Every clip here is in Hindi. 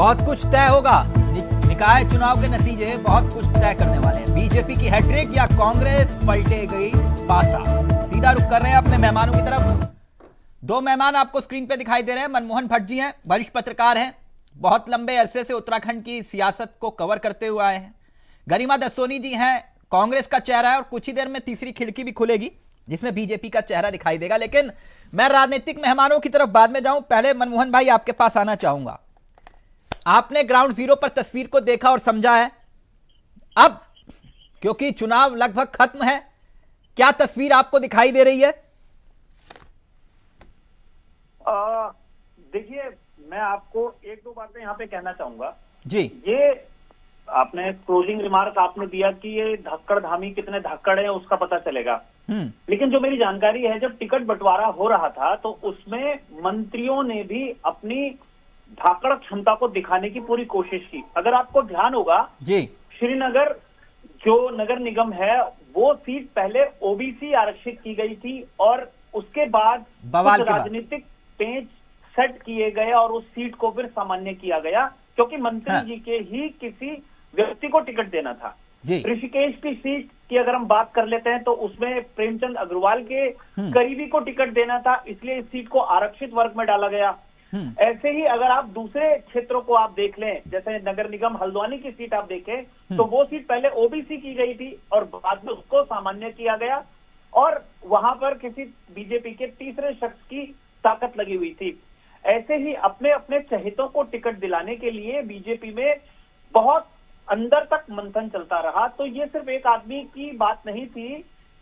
बहुत कुछ तय होगा। निकाय चुनाव के नतीजे बहुत कुछ तय करने वाले हैं। बीजेपी की हैट्रिक या कांग्रेस पलटेगी पासा। सीधा रुख कर रहे हैं अपने मेहमानों की तरफ। दो मेहमान आपको स्क्रीन पे दिखाई दे रहे हैं। मनमोहन भट्ट जी हैं, वरिष्ठ पत्रकार हैं, बहुत लंबे अरसे से उत्तराखंड की सियासत को कवर करते हुए आए हैं। गरिमा दसोनी जी हैं, कांग्रेस का चेहरा है और कुछ ही देर में तीसरी खिड़की भी खुलेगी जिसमें बीजेपी का चेहरा दिखाई देगा। लेकिन मैं राजनीतिक मेहमानों की तरफ बाद में जाऊं, पहले मनमोहन भाई आपके पास आना चाहूंगा। आपने ग्राउंड जीरो पर तस्वीर को देखा और समझा है। अब क्योंकि चुनाव लगभग खत्म है, क्या तस्वीर आपको दिखाई दे रही है? देखिए, मैं आपको एक दो बातें यहाँ पे कहना चाहूंगा जी। ये आपने क्लोजिंग रिमार्क आपने दिया कि ये धक्कड़ धामी कितने धक्कड़ है उसका पता चलेगा। लेकिन जो मेरी जानकारी है, जब टिकट बंटवारा हो रहा था तो उसमें मंत्रियों ने भी अपनी धाकड़ क्षमता को दिखाने की पूरी कोशिश की। अगर आपको ध्यान होगा जी, श्रीनगर जो नगर निगम है वो सीट पहले ओबीसी आरक्षित की गई थी और उसके बाद कुछ राजनीतिक पेंच सेट किए गए और उस सीट को फिर सामान्य किया गया क्योंकि मंत्री जी के ही किसी व्यक्ति को टिकट देना था। ऋषिकेश की सीट की अगर हम बात कर लेते हैं तो उसमें प्रेमचंद अग्रवाल के करीबी को टिकट देना था, इसलिए इस सीट को आरक्षित वर्ग में डाला गया। ऐसे ही अगर आप दूसरे क्षेत्रों को आप देख लें, जैसे नगर निगम हल्द्वानी की सीट आप देखें तो वो सीट पहले ओबीसी की गई थी और बाद में उसको सामान्य किया गया और वहां पर किसी बीजेपी के तीसरे शख्स की ताकत लगी हुई थी। ऐसे ही अपने अपने चहेतों को टिकट दिलाने के लिए बीजेपी में बहुत अंदर तक मंथन चलता रहा। तो ये सिर्फ एक आदमी की बात नहीं थी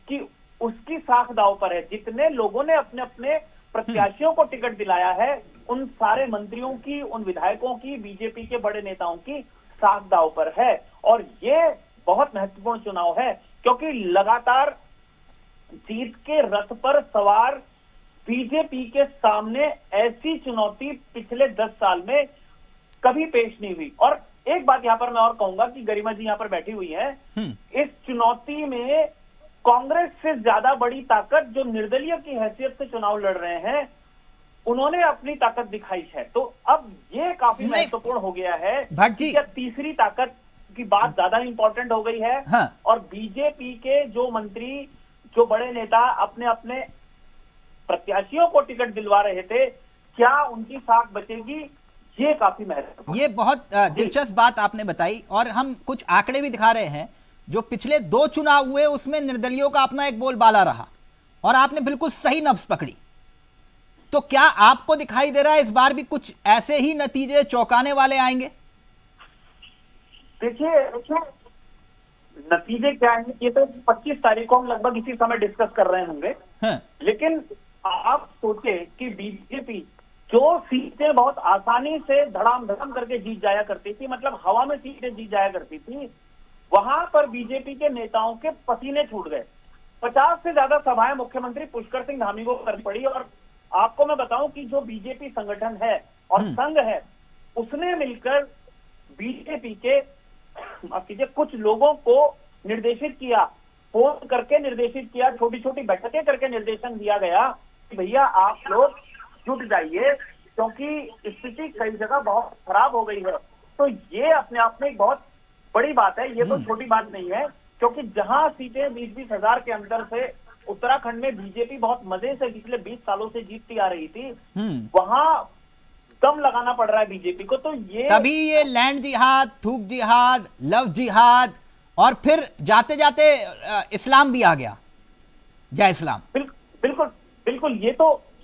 कि उसकी साख दांव पर है। जितने लोगों ने अपने अपने प्रत्याशियों को टिकट दिलाया है, उन सारे मंत्रियों की, उन विधायकों की, बीजेपी के बड़े नेताओं की साख दांव पर है। और ये बहुत महत्वपूर्ण चुनाव है क्योंकि लगातार जीत के रथ पर सवार बीजेपी के सामने ऐसी चुनौती पिछले 10 साल में कभी पेश नहीं हुई। और एक बात यहां पर मैं और कहूंगा कि गरिमा जी यहां पर बैठी हुई है, इस चुनौती में कांग्रेस से ज्यादा बड़ी ताकत जो निर्दलीय की हैसियत से चुनाव लड़ रहे हैं, उन्होंने अपनी ताकत दिखाई है। तो अब ये काफी महत्वपूर्ण हो गया है कि तीसरी ताकत की बात ज्यादा इंपॉर्टेंट हो गई है। और बीजेपी के जो मंत्री, जो बड़े नेता अपने अपने प्रत्याशियों को टिकट दिलवा रहे थे, क्या उनकी साख बचेगी, ये काफी महत्वपूर्ण। ये बहुत दिलचस्प बात आपने बताई और हम कुछ आंकड़े भी दिखा रहे हैं। जो पिछले 2 चुनाव हुए उसमें निर्दलियों का अपना एक बोलबाला रहा और आपने बिल्कुल सही नब्ज पकड़ी। तो क्या आपको दिखाई दे रहा है इस बार भी कुछ ऐसे ही नतीजे चौंकाने वाले आएंगे? देखिए, नतीजे क्या हैं ये तो 25 तारीख को हम लगभग इसी समय डिस्कस कर रहे होंगे। लेकिन आप सोचे कि बीजेपी जो सीटें बहुत आसानी से धड़ाम धड़ाम करके जीत जाया करती थी, मतलब हवा में सीटें जीत जाया करती थी, वहां पर बीजेपी के नेताओं के पसीने छूट गए। 50 से ज्यादा सभाएं मुख्यमंत्री पुष्कर सिंह धामी को करनी पड़ी। और आपको मैं बताऊं कि जो बीजेपी संगठन है और संघ है, उसने मिलकर बीजेपी के कुछ लोगों को निर्देशित किया, फोन करके निर्देशित किया, छोटी छोटी बैठकें करके निर्देशन दिया गया कि भैया आप लोग जुट जाइए क्योंकि स्थिति कई जगह बहुत खराब हो गई है। तो ये अपने आप में एक बहुत बड़ी बात है, ये तो छोटी बात नहीं है क्योंकि जहां सीटें 20-20 हजार के अंदर से उत्तराखंड में बीजेपी बहुत मजे से पिछले 20 सालों से जीतती आ रही थी, वहां दम लगाना पड़ रहा है बीजेपी को। तो ये तभी ये लैंड जिहाद, थूक जिहाद, लव जिहाद और फिर जाते जाते इस्लाम भी आ गया, जय इस्लाम। बिल्कुल बिल्कुल,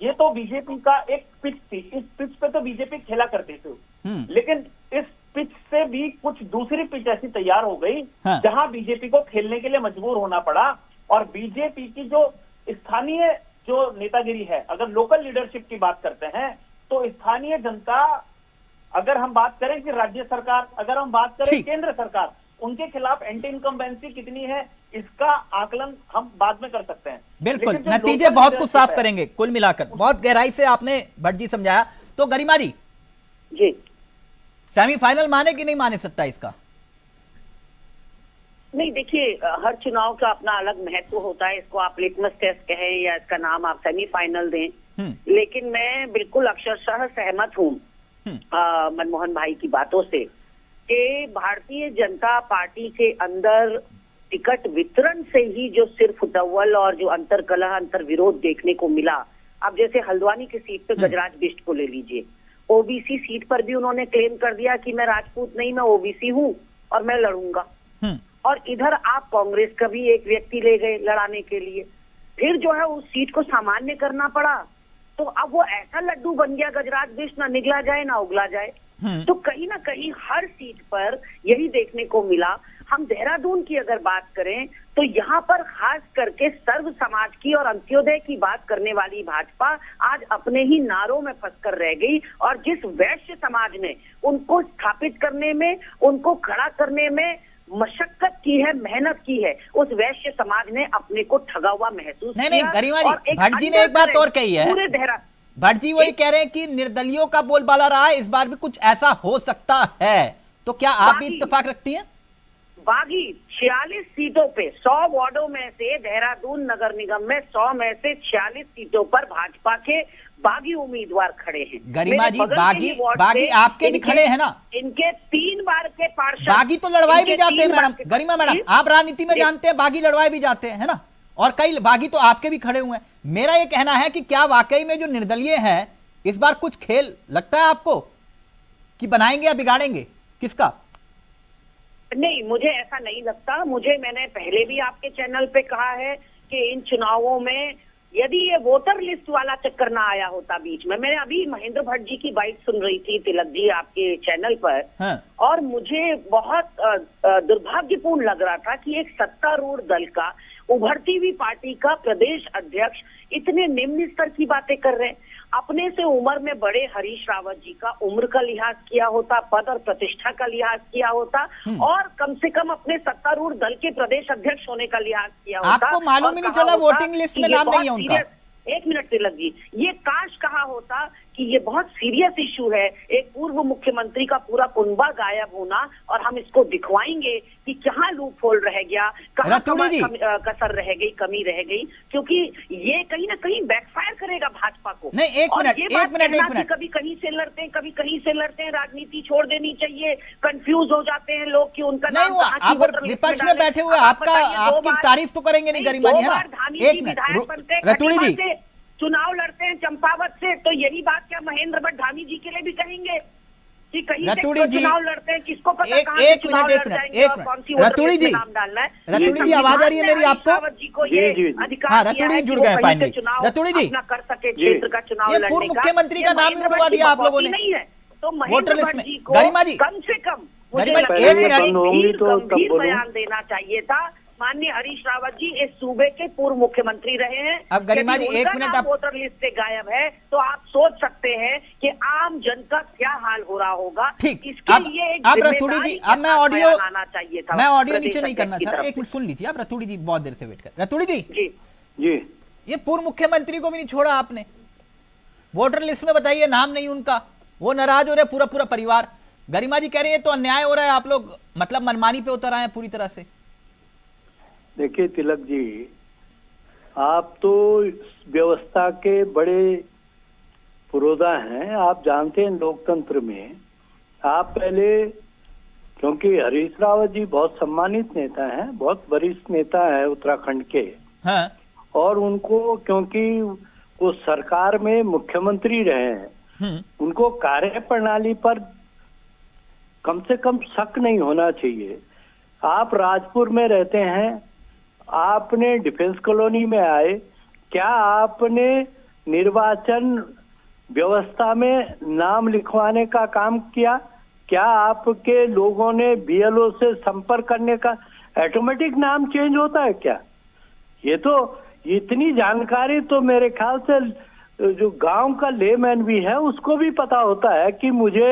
ये तो बीजेपी का एक पिच थी। इस पिच पे तो बीजेपी खेला करती थी, लेकिन इस पिच से भी कुछ दूसरी पिच ऐसी तैयार हो गई जहां बीजेपी को खेलने के लिए मजबूर होना पड़ा। और बीजेपी की जो स्थानीय जो नेतागिरी है, अगर लोकल लीडरशिप की बात करते हैं तो स्थानीय जनता, अगर हम बात करें कि राज्य सरकार, अगर हम बात करें केंद्र सरकार, उनके खिलाफ एंटी इनकम्बेंसी कितनी है इसका आकलन हम बाद में कर सकते हैं। बिल्कुल, नतीजे बहुत कुछ साफ करेंगे। कुल मिलाकर बहुत गहराई से आपने भट्ट जी समझाया। तो गरिमा जी, सेमीफाइनल माने कि नहीं माने सत्ता इसका? नहीं, देखिए, हर चुनाव का अपना अलग महत्व होता है। इसको आप लिटमस टेस्ट कहें या इसका नाम आप सेमीफाइनल दें, लेकिन मैं बिल्कुल अक्षरशः सहमत हूँ मनमोहन भाई की बातों से कि भारतीय जनता पार्टी के अंदर टिकट वितरण से ही जो सिर्फ उतव्वल और जो अंतरकलह अंतर विरोध देखने को मिला। अब जैसे हल्द्वानी की सीट पे गजराज बिष्ट को ले लीजिए, ओबीसी सीट पर भी उन्होंने क्लेम कर दिया कि मैं राजपूत नहीं, मैं ओबीसी हूँ और मैं लड़ूंगा। और इधर आप कांग्रेस का भी एक व्यक्ति ले गए लड़ाने के लिए, फिर जो है उस सीट को सामान्य करना पड़ा। तो अब वो ऐसा लड्डू बन गया गजराज बिष्ट, ना निगला जाए ना उगला जाए। तो कहीं ना कहीं हर सीट पर यही देखने को मिला। हम देहरादून की अगर बात करें तो यहाँ पर खास करके सर्व समाज की और अंत्योदय की बात करने वाली भाजपा आज अपने ही नारों में फंसकर रह गई। और जिस वैश्य समाज ने उनको स्थापित करने में, उनको खड़ा करने में मशक्कत की है, मेहनत की है, उस वैश्य समाज ने अपने को ठगा हुआ महसूस नहीं, गरिमा जी, भट्ट जी ने एक बात और कही है। पूरे भट्ट जी वही कह रहे हैं कि निर्दलियों का बोलबाला रहा है, इस बार भी कुछ ऐसा हो सकता है। तो क्या आप भी इत्तेफाक रखती हैं? बागी 46 सीटों पे 100 वार्डों में से देहरादून नगर निगम में 100 में से 46 सीटों पर भाजपा के बागी उम्मीदवार खड़े हैं। गरिमा जी, बागी आपके भी खड़े हैं ना? इनके 3 बार के पार्षद बागी तो लड़वाए भी जाते हैं मैडम। गरिमा मैडम, आप राजनीति में जानते हैं, बागी लड़वाए भी जाते हैं, है ना? और कई बागी तो आपके भी खड़े हुए हैं। मेरा ये कहना है कि क्या वाकई में जो निर्दलीय हैं इस बार कुछ खेल लगता है आपको कि बनाएंगे या बिगाड़ेंगे? किसका? नहीं, मुझे ऐसा नहीं लगता। मैंने पहले भी आपके चैनल पे कहा है कि इन चुनावों में यदि ये वोटर लिस्ट वाला चक्कर ना आया होता बीच में। मैंने अभी महेंद्र भट्ट जी की बाइट सुन रही थी तिलक जी आपके चैनल पर, हाँ। और मुझे बहुत दुर्भाग्यपूर्ण लग रहा था कि एक सत्तारूढ़ दल का, उभरती हुई पार्टी का प्रदेश अध्यक्ष इतने निम्न स्तर की बातें कर रहे हैं। अपने से उम्र में बड़े हरीश रावत जी का उम्र का लिहाज किया होता, पद और प्रतिष्ठा का लिहाज किया होता, और कम से कम अपने सत्तारूढ़ दल के प्रदेश अध्यक्ष होने का लिहाज किया होता। आपको मालूम ही नहीं चला वोटिंग लिस्ट में नाम नहीं है उनका? एक मिनट तिलक जी, ये काश कहा होता कि ये बहुत सीरियस इशू है, एक पूर्व मुख्यमंत्री का पूरा कुनबा गायब होना, और हम इसको दिखवाएंगे कि कहाँ लूप होल रह गया, कहाँ कसर रह गई, कमी रह गई, क्योंकि ये कहीं ना कहीं बैकफायर करेगा भाजपा को। नहीं, एक मिनट, कभी कहीं से लड़ते हैं, कभी कहीं से लड़ते हैं, राजनीति छोड़ देनी चाहिए। कंफ्यूज हो जाते हैं लोग कि उनका नाम आप विपक्ष में बैठे हुए आपकी तारीफ तो करेंगे नहीं गरिमा जी, है ना? एक मिनट, रतुड़ी जी, चुनाव लड़ते हैं चंपावत से, तो यही बात क्या महेंद्र भट्ट धामी जी के लिए भी कहेंगे कि कहीं से चुनाव लड़ते हैं? किसको पता कहां से चुनाव लड़ जाएंगे और कौन सी रतुड़ी जी, नाम डालना है? रतुड़ी जी, आवाज आ रही है मेरी आपको? जी को ये अधिकार रतुड़ी जुड़ गए फाइनली। रतुड़ी जी, कर सके क्षेत्र का चुनाव लड़ने का। पूर्व मुख्यमंत्री का नाम ही उड़वा दिया आप लोगों ने नहीं है, तो वोटर लिस्ट में। गरिमा जी, कम से कम गरिमा जी, एक मिनट, गंभीर बयान देना चाहिए था। माननीय हरीश रावत जी इस सूबे के पूर्व मुख्यमंत्री रहे हैं। अब गरिमा जी, एक मिनट, आप वोटर लिस्ट से गायब है तो आप सोच सकते हैं कि आम जन का क्या हाल हो रहा होगा। ठीक, इसके लिए अब रतुड़ी जी, अब मैं ऑडियो आना चाहिए था, मैं ऑडियो नीचे नहीं करना चाह रहा, एक मिनट सुन लीजिए आप। रतुड़ी जी बहुत देर से वेट कर। रतुड़ी जी, जी, ये पूर्व मुख्यमंत्री को भी नहीं छोड़ा आपने, वोटर लिस्ट में बताइए नाम नहीं उनका, वो नाराज हो रहे पूरा पूरा परिवार। गरिमा जी कह रही है तो अन्याय हो रहा है, आप लोग मतलब मनमानी पे उतर आए हैं पूरी तरह से। देखिए तिलक जी, आप तो व्यवस्था के बड़े पुरोधा हैं, आप जानते हैं लोकतंत्र में। आप पहले, क्योंकि हरीश रावत जी बहुत सम्मानित नेता हैं, बहुत वरिष्ठ नेता है उत्तराखंड के, हाँ। और उनको क्योंकि वो सरकार में मुख्यमंत्री रहे हैं, उनको कार्य प्रणाली पर कम से कम शक नहीं होना चाहिए। आप राजपुर में रहते हैं, आपने डिफेंस कॉलोनी में आए, क्या आपने निर्वाचन व्यवस्था में नाम लिखवाने का काम किया? क्या आपके लोगों ने बीएलओ से संपर्क करने का ऑटोमेटिक नाम चेंज होता है क्या? ये तो इतनी जानकारी तो मेरे ख्याल से जो गांव का लेमैन भी है उसको भी पता होता है कि मुझे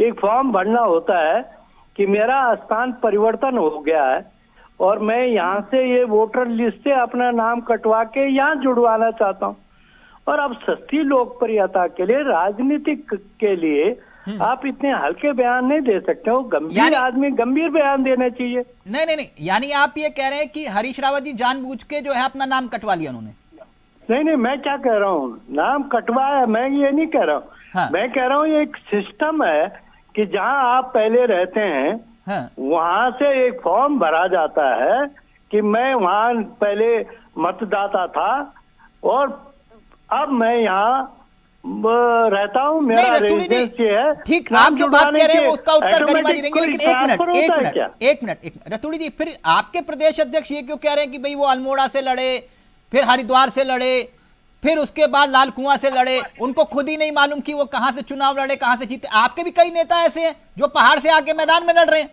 एक फॉर्म भरना होता है कि मेरा स्थान परिवर्तन हो गया है और मैं यहाँ से ये वोटर लिस्ट से अपना नाम कटवा के यहाँ जुड़वाना चाहता हूँ। और अब सस्ती लोकप्रियता के लिए, राजनीतिक के लिए आप इतने हल्के बयान नहीं दे सकते हो। गंभीर आदमी गंभीर बयान देना चाहिए। नहीं, यानी आप ये कह रहे हैं कि हरीश रावत जी जानबूझ के जो है अपना नाम कटवा लिया उन्होंने? नहीं, मैं क्या कह रहा हूँ, नाम कटवाया मैं ये नहीं कह रहा हूँ। हाँ। मैं कह रहा हूँ ये एक सिस्टम है कि जहाँ आप पहले रहते हैं हाँ। वहां से एक फॉर्म भरा जाता है कि मैं वहां पहले मतदाता था और अब मैं यहाँ रहता हूँ, मेरा रेजिडेंस ये है। ठीक, आप जो बात कह रहे हैं उसका उत्तर गरिमा जी देंगे, लेकिन एक मिनट रतूड़ी जी, फिर आपके प्रदेश अध्यक्ष ये क्यों कह रहे हैं कि भाई वो अल्मोड़ा से लड़े, फिर हरिद्वार से लड़े, फिर उसके बाद लाल कुआं से लड़े, उनको खुद ही नहीं मालूम कि वो कहां से चुनाव लड़े, कहां से जीते। आपके भी कई नेता ऐसे हैं जो पहाड़ से आके मैदान में लड़ रहे हैं,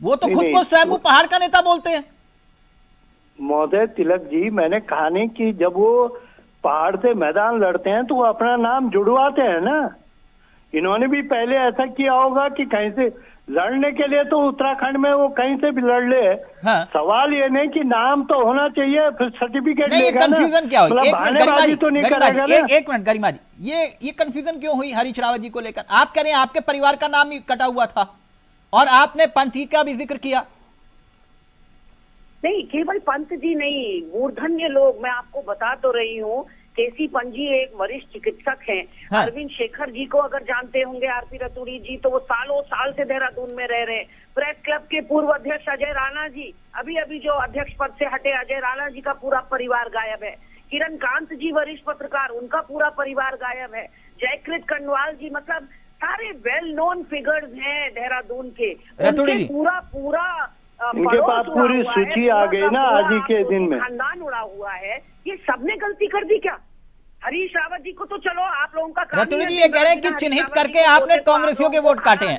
वो तो खुद को स्वयं पहाड़ का नेता बोलते हैं। महोदय तिलक जी, मैंने कहा नहीं कि जब वो पहाड़ से मैदान लड़ते हैं तो वो अपना नाम जुड़वाते हैं ना। इन्होंने भी पहले ऐसा किया होगा कि कहीं से लड़ने के लिए तो उत्तराखंड में वो कहीं से भी लड़ ले। हाँ। सवाल ये नहीं कि नाम तो होना चाहिए, फिर सर्टिफिकेट नहीं, लेगा ना। कंफ्यूजन क्या हुई? मतलब बहानेबाजी तो नहीं करेगा ना। एक मिनट गरिमा जी, ये कंफ्यूजन क्यों हुई हरीश रावत जी को लेकर? आप कह रहे हैं आपके परिवार का नाम ही कटा हुआ था और आपने पंथी का भी जिक्र किया। नहीं, केवल पंत जी नहीं, मूर्धन्य लोग, मैं आपको बता तो रही हूँ। केसी पंजी एक वरिष्ठ चिकित्सक हैं। हाँ। अरविंद शेखर जी को अगर जानते होंगे, आरपी रतूड़ी जी, तो वो सालों साल से देहरादून में रह रहे हैं। प्रेस क्लब के पूर्व अध्यक्ष अजय राणा जी, अभी जो अध्यक्ष पद से हटे अजय राणा जी का पूरा परिवार गायब है। किरण कांत जी वरिष्ठ पत्रकार, उनका पूरा परिवार गायब है। जयकृत कंडवाल जी, मतलब सारे वेल नोन फिगर्स हैं देहरादून के। पूरा इनके पास पूरी सूची आ गई ना आज ही के दिन में। खानदान उड़ा हुआ है। ये सबने गलती कर दी क्या? हरीश रावत जी को तो चलो आप लोगों का रतुड़ी जी ये कह रहे हैं कि चिन्हित करके आपने कांग्रेसियों के वोट काटे हैं,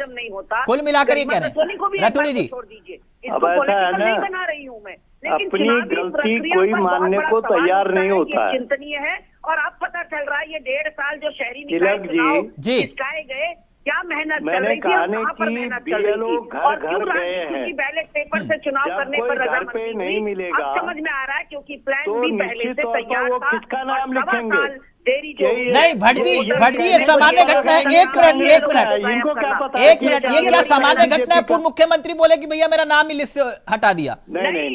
कुल मिलाकर ये कह रहे हैं। रतुड़ी जी छोड़ दीजिए, इसको पॉलिटिकल नहीं बना रही हूँ मैं, लेकिन अपनी गलती कोई मानने को तैयार नहीं होता है। चिंतनीय है। और अब पता चल रहा है ये 1.5 साल जो शहरी तिलक जी निकाय गए, क्या मेहनत मैंने चल रही थी, कहा कहाँ पर मेहनत चल रही थी, और क्यों राजनीति बैलेट पेपर से चुनाव करने पर रजामंदी नहीं मिलेगा। अब समझ में आ रहा है, क्योंकि प्लान तो भी पहले से तैयार था। किसका नाम लिखेंगे? देरी जो नहीं भटजी ये सामान्य घटना है। एक मिनट इनको क्या पता? एक मिनट, ये क्या सामान्य घटना है? पूर्व मुख्यमंत्री बोले कि भैया मेरा नाम ही लिस्ट से हटा दिया। नहीं,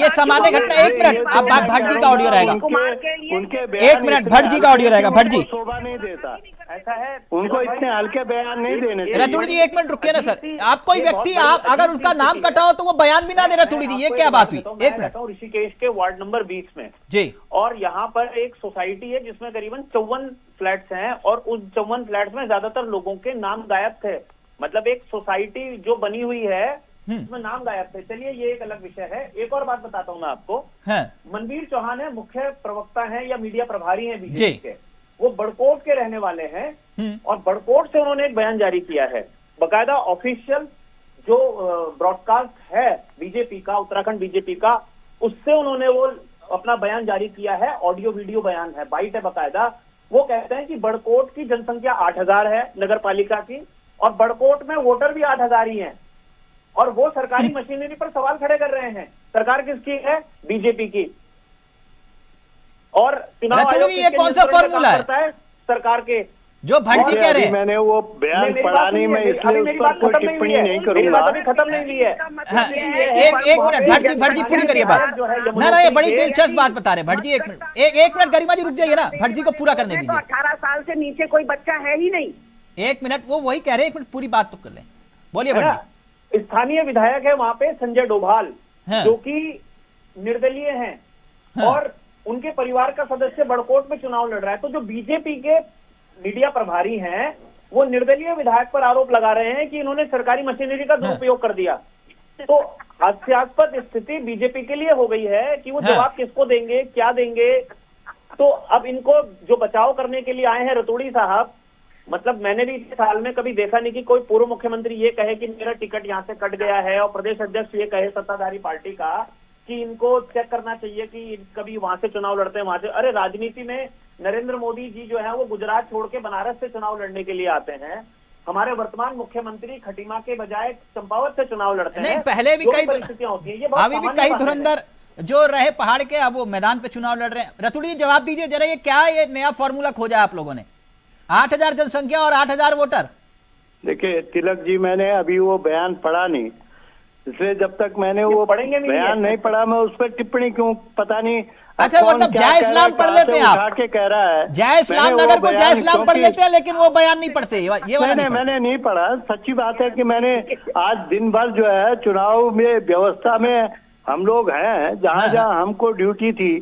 ये सामान्य घटना। एक मिनट, अब भट्ट जी का ऑडियो रहेगा। उनके एक मिनट, भट्ट जी का ऑडियो रहेगा। भट्ट जी शोभा नहीं देता, ऐसा है, उनको इतने हल्के बयान नहीं देने। रतुड़ी जी एक मिनट रुकिए ना सर। आप कोई व्यक्ति आप अगर उसका नाम कटा हो तो वो बयान भी ना दे। रतुड़ी जी ये क्या बात हुई? एक मिनट। ऋषिकेश के वार्ड नंबर 20 में जी, और यहाँ पर एक सोसाइटी है जिसमें करीबन 54 फ्लैट्स हैं और उस 54 फ्लैट्स में ज्यादातर लोगों के नाम गायब थे। मतलब एक सोसाइटी जो बनी हुई है उसमें नाम गायब थे। चलिए ये एक अलग विषय है। एक और बात बताता हूँ मैं आपको। मनवीर चौहान है, मुख्य प्रवक्ता है या मीडिया प्रभारी है बीजेपी के, वो बड़कोट के रहने वाले हैं और बड़कोट से उन्होंने एक बयान जारी किया है। बकायदा ऑफिशियल जो ब्रॉडकास्ट है बीजेपी का, उत्तराखंड बीजेपी का, उससे उन्होंने वो अपना बयान जारी किया है। ऑडियो वीडियो बयान है, बाइट है बकायदा। वो कहते हैं कि बड़कोट की जनसंख्या 8000 है नगर पालिका की, और बड़कोट में वोटर भी 8000 ही हैं, और वो सरकारी मशीनरी पर सवाल खड़े कर रहे हैं। सरकार किसकी है? बीजेपी की। और चुनाव आयोग ये कौन सा फॉर्मूला है सरकार के? जो भट्ट जी कह रहे हैं। मैंने वो बयान पढ़ा नहीं, मैं इसलिए उस पर कोई टिप्पणी नहीं करूंगा। अभी खत्म नहीं हुई है। एक मिनट भट्ट जी पूरी करिए बात। ना ये बड़ी दिलचस्प बात बता रहे भट्ट जी। एक मिनट गरिमा जी रुक जाइए ना, भट्ट जी को पूरा करने दीजिए। 18 साल से नीचे कोई बच्चा है ही नहीं। एक मिनट, वो वही कह रहे हैं, एक मिनट पूरी बात तो कर लें। बोलिए भट्ट जी। स्थानीय विधायक है वहां पे संजय डोभाल, जो कि निर्दलीय हैं और उनके परिवार का सदस्य बड़कोट में चुनाव लड़ रहा है। तो जो बीजेपी के मीडिया प्रभारी हैं वो निर्दलीय विधायक पर आरोप लगा रहे हैं कि इन्होंने सरकारी मशीनरी का दुरुपयोग कर दिया। तो हास्यास्पद स्थिति बीजेपी के लिए हो गई है कि वो जवाब किसको देंगे, क्या देंगे। तो अब इनको जो बचाव करने के लिए आए हैं रतूड़ी साहब, मतलब मैंने भी इस साल में कभी देखा नहीं कि कोई पूर्व मुख्यमंत्री ये कहे कि मेरा टिकट यहाँ से कट गया है, और प्रदेश अध्यक्ष ये कहे सत्ताधारी पार्टी का कि इनको चेक करना चाहिए कि कभी वहां से चुनाव लड़ते हैं वहां से। अरे राजनीति में नरेंद्र मोदी जी जो है वो गुजरात छोड़ के बनारस से चुनाव लड़ने के लिए आते हैं। हमारे वर्तमान मुख्यमंत्री खटीमा के बजाय चंपावत से चुनाव लड़ते हैं। पहले भी कई परिस्थितियां होती है, अभी भी कई धुरंधर जो रहे पहाड़ के, अब वो मैदान पे चुनाव लड़ रहे हैं। रतुड़ी जवाब दीजिए जरा, ये क्या ये नया फॉर्मूला खोजा आप लोगों ने? 8000 जनसंख्या और 8000 वोटर। देखिए तिलक जी, मैंने अभी वो बयान पढ़ा नहीं, इसलिए जब तक मैंने वो बयान नहीं पढ़ा मैं उस पर टिप्पणी क्यों, पता नहीं अच्छा, कौन मतलब क्या जय कह इस्लाम रहा है, पढ़ कहाँ लेते से हैं आप? उठा के कह रहा है। जय इस्लाम मैंने नगर वो को जय बयान इस्लाम पढ़ क्योंकि- लेते हैं, लेकिन वो बयान नहीं पढ़ते, ये वाला नहीं नहीं पढ़ते। मैंने नहीं पढ़ा। सच्ची बात है कि मैंने आज दिन भर जो है चुनाव में व्यवस्था में हम लोग हैं, जहाँ जहाँ हमको ड्यूटी थी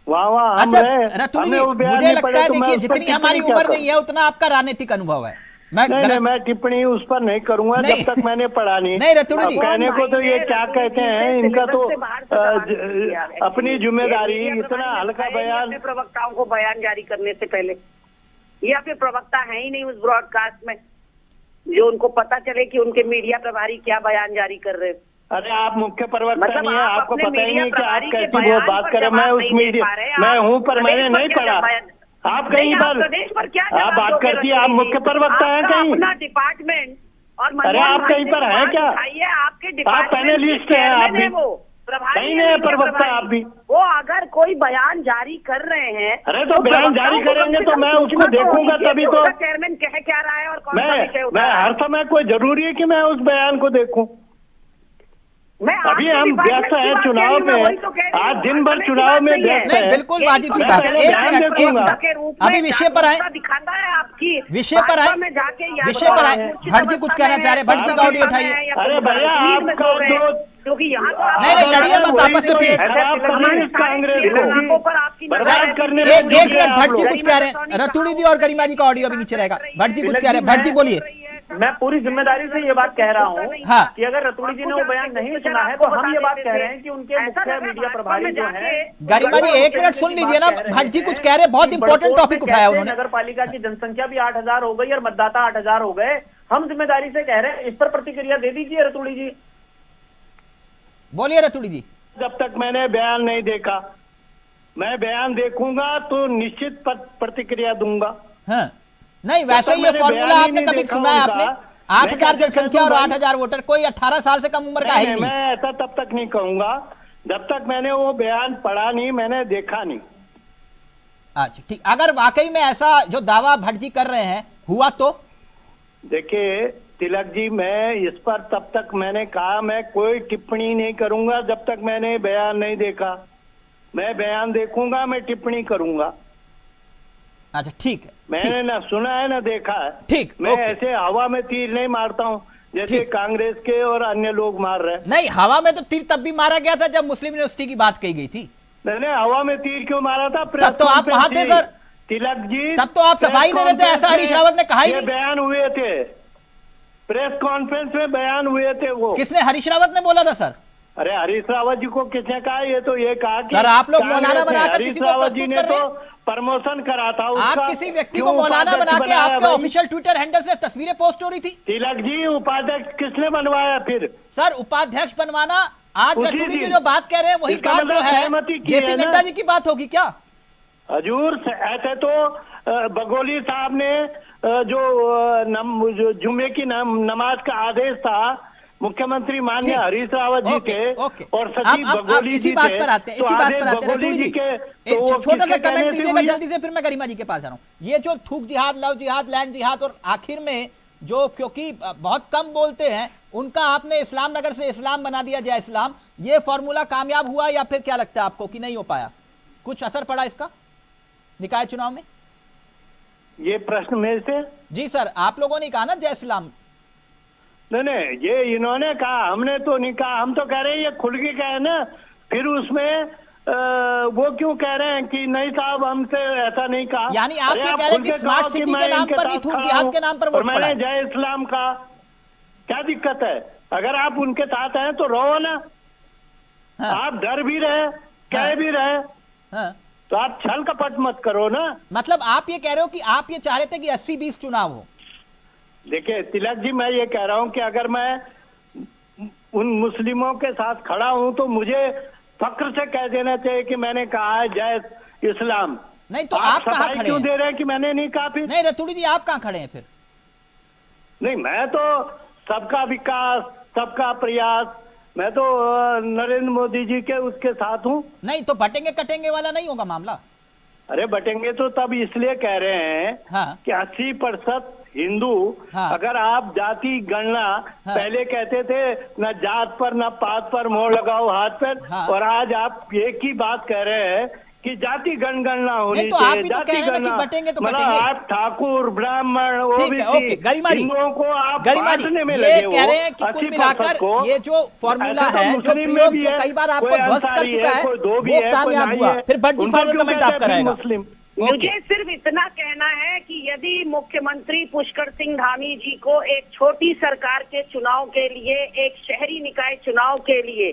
वहाँ हम अच्छा रहे। रतुड़ी जी, हमें वो बयान मुझे नहीं लगता पढ़े है तो मैं देखिए उस पर जितनी हमारी टिप्पणी क्या उम्र करूं? नहीं है उतना आपका राजनीतिक अनुभव है। मैं नहीं, मैं टिप्पणी उस पर नहीं करूंगा नहीं। जब तक मैंने पढ़ा नहीं। नहीं, रतुड़ी अब जी। कहने को तो ये क्या कहते हैं, इनका तो अपनी अपनी जिम्मेदारी, इतना हल्का बयान। प्रवक्ताओं को बयान जारी करने से पहले या फिर प्रवक्ता है ही नहीं उस ब्रॉडकास्ट में जो उनको पता चले कि उनके मीडिया प्रभारी क्या बयान जारी कर रहे हैं। अरे आप मुख्य प्रवक्ता मतलब नहीं है, आप आपको अपने पता ही मीडिया नहीं कि आप प्रभारी के कैसी वो बयान बात पर करें। जवाब मैं उस नहीं दे मीडिया पा रहे हैं। मैं आप हूँ पर प्रदेश मैंने पर नहीं क्या पढ़ा। बयान- आप नहीं, कहीं आप पर प्रदेश पर क्या आप जवाब बात दोगे करती है, आप रतुड़ी मुख्य जी? प्रवक्ता हैं आपका कहीं? अपना डिपार्टमेंट और अरे आप कहीं पर हैं क्या? आइए, आपके आप डिपार्टमेंट पैनलिस्ट के हैं, आप चेयरमैन भी हैं वो, प्रभारी नहीं हैं, है मीडिया प्रवक्ता प्रभारी। आप भी। वो अगर कोई बयान जारी कर रहे हैं अरे तो बयान प्रवक्ताओं जारी को कम करेंगे से तो कम मैं सूचना उसको तो देखूंगा होगी तभी कि तो। उसका चेयरमैन कह क्या रहा है और कौन सा विषय उठा मैं रहा है। हर समय कोई जरूरी है कि मैं उस बयान को देखूं? मैं अभी आपके हम डिपार्टमेंट व्यस्त की हैं बात चुनाव कह रही हूँ, मैं में, वही तो कह रही हूँ। आज दिन भर समय की चुनाव बात में नहीं है। व्यस्त नहीं है। बिल्कुल ये वाजिब सी तो बात है। पहले एक बयान मिनट, एक देखूंगा। मिनट, के रूप अभी में विषय पर आए, जागरूकता दिखाता है आपकी विषय पर आए, भाजपा में जाके या विषय पर आए। मूर्छित भट्ट जी कुछ अवस्था कहना में चाह रहे हैं, भट्ट जी का ऑडियो अवस्था में उठाइए। है या अरे फिर भैया नींद में आपका सो गए। जो क्योंकि यहाँ तो नहीं, नहीं, लड़िए मत वही आपस में, तो प्लीज। ये खराब प्रदेश कांग्रेस को बर्बाद करने में एक जुटे मिनट, हैं आप भट्ट जी लोग। कुछ कह रहे हैं, रतुड़ी जी और गरिमा जी का ऑडियो अभी नीचे रहेगा। भट्ट जी कुछ कह रहे हैं, भट्ट जी बोलिए। मैं पूरी जिम्मेदारी से ये बात कह रहा हूँ हाँ। कि अगर रतुड़ी जी ने वो बयान नहीं सुना है तो हम ये बात कह रहे हैं कि उनके मुख्य मीडिया प्रभारी जो है गरिमा जी एक मिनट सुन लीजिए ना, भट्ट जी कुछ कह रहे हैं, बहुत इंपॉर्टेंट टॉपिक उठाया उन्होंने। नगर पालिका की जनसंख्या भी 8,000 हो गई और मतदाता 8,000 हो गए। हम जिम्मेदारी से कह रहे हैं, इस पर प्रतिक्रिया दे दीजिए रतुड़ी जी। बोलिए रतुड़ी जी। जब तक मैंने बयान नहीं देखा, मैं बयान देखूंगा तो निश्चित प्रतिक्रिया दूंगा। हाँ नहीं, वैसे तक ये मैंने फॉर्मूला बयान ही आपने नहीं कभी देखा सुना है? उनका, आपने मैं 8,000 कैसे जनसंख्या और कहूं भाई? 8,000 वोटर, कोई 18 साल से कम उम्र का ही नहीं, नहीं। मैं ऐसा तब तक नहीं कहूंगा जब तक मैंने वो बयान पढ़ा नहीं, मैंने देखा नहीं। अच्छा ठीक, अगर वाकई में ऐसा जो दावा भट्ट जी कर रहे हैं हुआ तो? देखिए तिलक जी, मैं इस पर तब तक मैंने कहा मैं कोई टिप्पणी नहीं करूंगा जब तक मैंने बयान नहीं देखा। मैं बयान देखूंगा, मैं टिप्पणी करूंगा। अच्छा ठीक है, मैंने ना सुना है ना देखा है। ठीक, मैं ओके। ऐसे हवा में तीर नहीं मारता हूँ जैसे ठीक। कांग्रेस के और अन्य लोग मार रहे हैं। नहीं, हवा में तो तीर तब भी मारा गया था जब मुस्लिम यूनिवर्सिटी की बात कही गई थी। मैंने हवा में तीर क्यों मारा था? तब तो आप वहां थे सर। तिलक जी, तब तो आप सफाई दे रहे थे, ऐसा हरीश रावत ने कहा ही ये नहीं। बयान हुए थे, प्रेस कॉन्फ्रेंस में बयान हुए थे वो। किसने? हरीश रावत ने बोला था सर। अरे हरीश रावत जी को किसने कहा? ये तो ये कहा कि सर, आप लोग कांग्रेस मौलाना ने, बनाकर हरीश किसी को रावत जी प्रस्तुत ने कर रहे तो हैं? प्रमोशन करा था उसका। आप किसी व्यक्ति को क्यों मौलाना उपाध्यक्ष बना के बनाया आपके भाई? ऑफिशियल ट्विटर हैंडल से तस्वीरें पोस्ट हो रही थी। तिलक जी, उपाध्यक्ष किसने बनवाया फिर? सर उपाध्यक्ष बनवाना, आज उसी रतुड़ी जी दिन। जो बात कह रहे हैं वही इसका बात मतलब जो है सहमति की जेपी है ना? नड्डा जी की बात होगी क्या? हजूर ऐसे तो बगोली साहब ने जो जुम्मे की नमाज का आदेश था, मुख्यमंत्री माननीय ठीक। हरीश रावत जी ओके, थे ओके। और सचिव आप बगोली इसी जी बात थे। पर आते हैं, तो इसी बात आदेश पर आते हैं बगोली रतुड़ी जी। के, एक तो वो छोटा सा किसके कहने कमेंट से दीजिएगा हुई है? जल्दी से, फिर मैं गरिमा जी के पास जा रहा हूं। ये जो थूक जिहाद, लव जिहाद, लैंड जिहाद और आखिर में जो क्योंकि बहुत कम बोलते हैं उनका आपने इस्लाम नगर से इस्लाम बना दिया, जय इस्लाम, ये फॉर्मूला कामयाब हुआ या फिर क्या लगता है आपको कि नहीं हो पाया? कुछ असर पड़ा इसका निकाय चुनाव में? ये प्रश्न में से जी सर, आप लोगों ने कहा ना जय इस्लाम। नहीं, ये इन्होंने कहा, हमने तो नहीं कहा। हम तो कह रहे हैं ये खुल के कहे ना। फिर उसमें वो क्यों कह रहे हैं कि नहीं साहब हमसे ऐसा नहीं कहा? यानी आप अरे ये कह रहे हैं खुल कि के स्मार्ट कहो कि सिटी मैं के नाम इनके पर नहीं, साथ थूक खड़ा जिहाद हूं के नाम पर और वोट मैंने पड़ा। जय इस्लाम का क्या दिक्कत है? अगर आप उनके साथ हैं तो रहो ना। हाँ। आप डर भी रहे, कह भी रहे, हाँ। तो आप छल कपट मत करो ना। मतलब आप ये कह रहे हो कि आप ये चाह रहे थे कि 80-20 चुनाव हो? देखिए तिलक जी, मैं ये कह रहा हूं कि अगर मैं उन मुस्लिमों के साथ खड़ा हूं तो मुझे फक्र से कह देना चाहिए कि मैंने कहा है जय इस्लाम। नहीं तो आप कहां सफाई खड़े क्यों हैं? दे रहे हैं कि मैंने नहीं कहा? फिर नहीं रतुड़ी जी, आप कहां खड़े हैं फिर? नहीं, मैं तो सबका विकास, सबका प्रयास, मैं तो नरेंद्र मोदी जी के उसके साथ हूं। नहीं तो बटेंगे कटेंगे वाला नहीं होगा मामला? अरे बटेंगे तो तब इसलिए कह रहे हैं हाँ। कि 80% हिंदू, हाँ। अगर आप जाति गणना, हाँ। पहले कहते थे न जात पर न पात पर मोहर लगाओ हाथ पर, हाँ। और आज आप एक ही बात कह रहे हैं कि जाति जनगणना होनी नहीं, तो आप चाहिए, भी तो जाति कह रहे हैं ना कि गणना बटेंगे तो मतलब बटेंगे। आप ठाकुर ब्राह्मण ठीक है, ओके, ओबीसी गरिमा जी, हिंदुओं को आप गरिमा जी, बांटने में ये लगे कह हो, रहे हैं कि कुल 80% मिलाकर को। ये जो फॉर्मूला ऐसे तो है, जो मुस्लिम में प्रयोग भी जो है, कई बार आपको कोई ध्वस्त कर अंसारी चुका है, कोई धोबी वो है, कोई कामयाब नाई हुआ। है। फिर भट्ट जी उनको फाइनल क्यों कमेंट कहते आपका हैं रहेगा। मुस्लिम? ओके, मुझे सिर्फ इतना कहना है कि यदि मुख्यमंत्री पुष्कर सिंह धामी जी को एक छोटी सरकार के चुनाव के लिए, एक शहरी निकाय चुनाव के लिए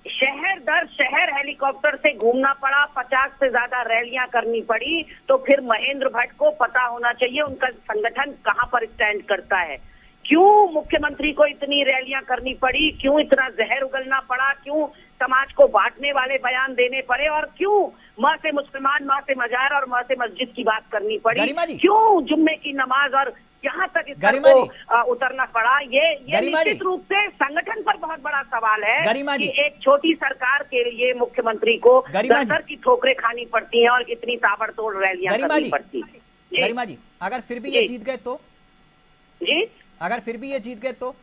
शहर दर शहर हेलीकॉप्टर से घूमना पड़ा, 50 से ज्यादा रैलियां करनी पड़ी, तो फिर महेंद्र भट्ट को पता होना चाहिए उनका संगठन कहां पर स्टैंड करता है। क्यों मुख्यमंत्री को इतनी रैलियां करनी पड़ी, क्यों इतना जहर उगलना पड़ा, क्यों समाज को बांटने वाले बयान देने पड़े, और क्यों माँ से मुसलमान, माँ से मजार और माँ से मस्जिद की बात करनी पड़ी, क्यों जुम्मे की नमाज और यहाँ तक इस पर को उतरना पड़ा। ये निश्चित रूप से संगठन पर बहुत बड़ा सवाल है कि एक छोटी सरकार के लिए मुख्यमंत्री को दर की ठोकरें खानी पड़ती हैं और इतनी ताबड़तोड़ रैलियां करनी पड़ती हैं। गरिमा जी, अगर फिर भी ये जीत गए तो? जी, अगर फिर भी ये जीत गए तो?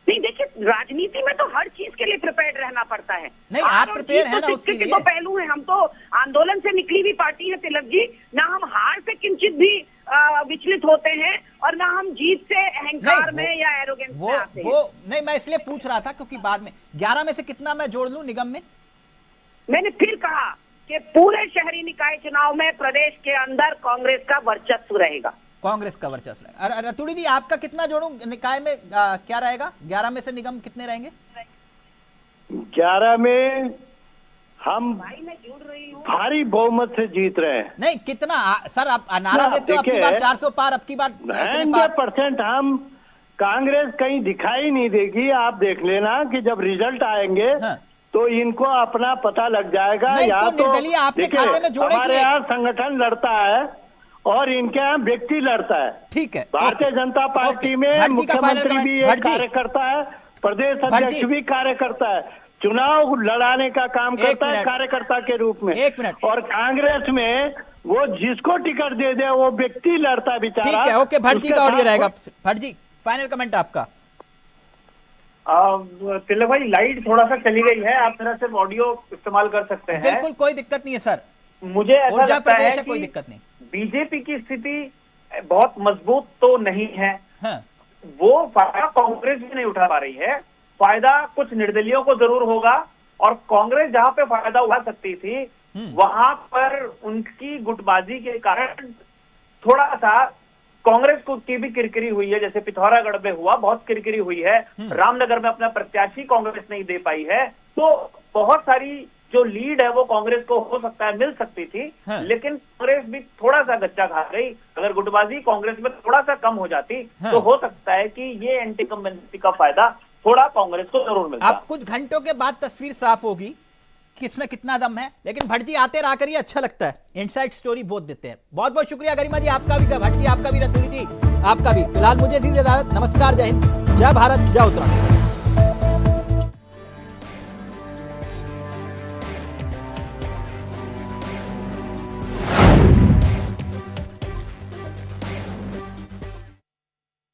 नहीं, देखिए, राजनीति में तो हर चीज के लिए प्रिपेयर्ड रहना पड़ता है। नहीं, आप प्रिपेयर है ना उसके लिए। तो पहलू है, हम तो आंदोलन से निकली हुई पार्टी है तिलक जी, ना हम हार से किंचित भी विचलित होते हैं और ना हम जीत से अहंकार में या एरोगेंस में आते हैं। वो नहीं, मैं इसलिए पूछ रहा था क्योंकि बाद में 11 में से कितना मैं जोड़ लूं निगम में? मैंने फिर कहा कि पूरे शहरी निकाय चुनाव में प्रदेश के अंदर कांग्रेस का वर्चस्व रहेगा। कांग्रेस का वर्चस्व है। रतुड़ी जी, आपका कितना जोड़ूं निकाय में? क्या रहेगा? 11 में से निगम कितने रहेंगे? 11 में हम भारी बहुमत से जीत रहे हैं। नहीं, कितना सर? आप नारा देते हो अब की बार 400 पार, अब की बार 90% हम, कांग्रेस कहीं दिखाई नहीं देगी। आप देख लेना कि जब रिजल्ट आएंगे तो इनको अपना पता लग जाएगा। या तो आपके खाते में जोड़े, हमारे यहाँ संगठन लड़ता है और इनके यहाँ व्यक्ति लड़ता है। ठीक है, भारतीय जनता पार्टी में मुख्यमंत्री भी एक कार्यकर्ता है, प्रदेश अध्यक्ष भी कार्यकर्ता है, चुनाव लड़ाने का काम करता है कार्यकर्ता के रूप में। 1 मिनट। और कांग्रेस में वो जिसको टिकट दे दे वो व्यक्ति लड़ता बेचारा। ठीक है, ओके, भट्ट जी का ऑडियो रहेगा। भट्ट जी, फाइनल कमेंट आपका। तिलक भाई, लाइट थोड़ा सा चली गई है, आप तरह से ऑडियो इस्तेमाल कर सकते हैं। बिल्कुल, कोई दिक्कत नहीं है सर, मुझे ऐसा लगता है कि कोई दिक्कत नहीं। बीजेपी की स्थिति बहुत मजबूत तो नहीं है। हाँ। वो फायदा कांग्रेस भी नहीं उठा पा रही है, फायदा कुछ निर्दलियों को जरूर होगा, और कांग्रेस जहां पे फायदा उठा सकती थी वहां पर उनकी गुटबाजी के कारण थोड़ा सा कांग्रेस को की भी किरकिरी हुई है। जैसे पिथौरागढ़ में हुआ, बहुत किरकिरी हुई है। रामनगर में अपना प्रत्याशी कांग्रेस नहीं दे पाई है, तो बहुत सारी जो लीड है वो कांग्रेस को हो सकता है मिल सकती थी। लेकिन कांग्रेस भी थोड़ा सा गच्चा खा गई। अगर गुटबाजी कांग्रेस में थोड़ा सा कम हो जाती तो हो सकता है कि ये एंटी कम्बेंसी का फायदा थोड़ा कांग्रेस को जरूर मिलता। अब कुछ घंटों के बाद तस्वीर साफ होगी कि इसमें कितना दम है, लेकिन भट्ट जी आते रहा करिए, अच्छा लगता है, इनसाइड स्टोरी बहुत देते हैं। बहुत बहुत शुक्रिया गरिमा जी, आपका भी, भट्ट जी आपका भी, रतुड़ी जी आपका भी। फिलहाल मुझे दीजिए इजाजत, नमस्कार, जय हिंद, जय भारत, जय उत्तराखंड।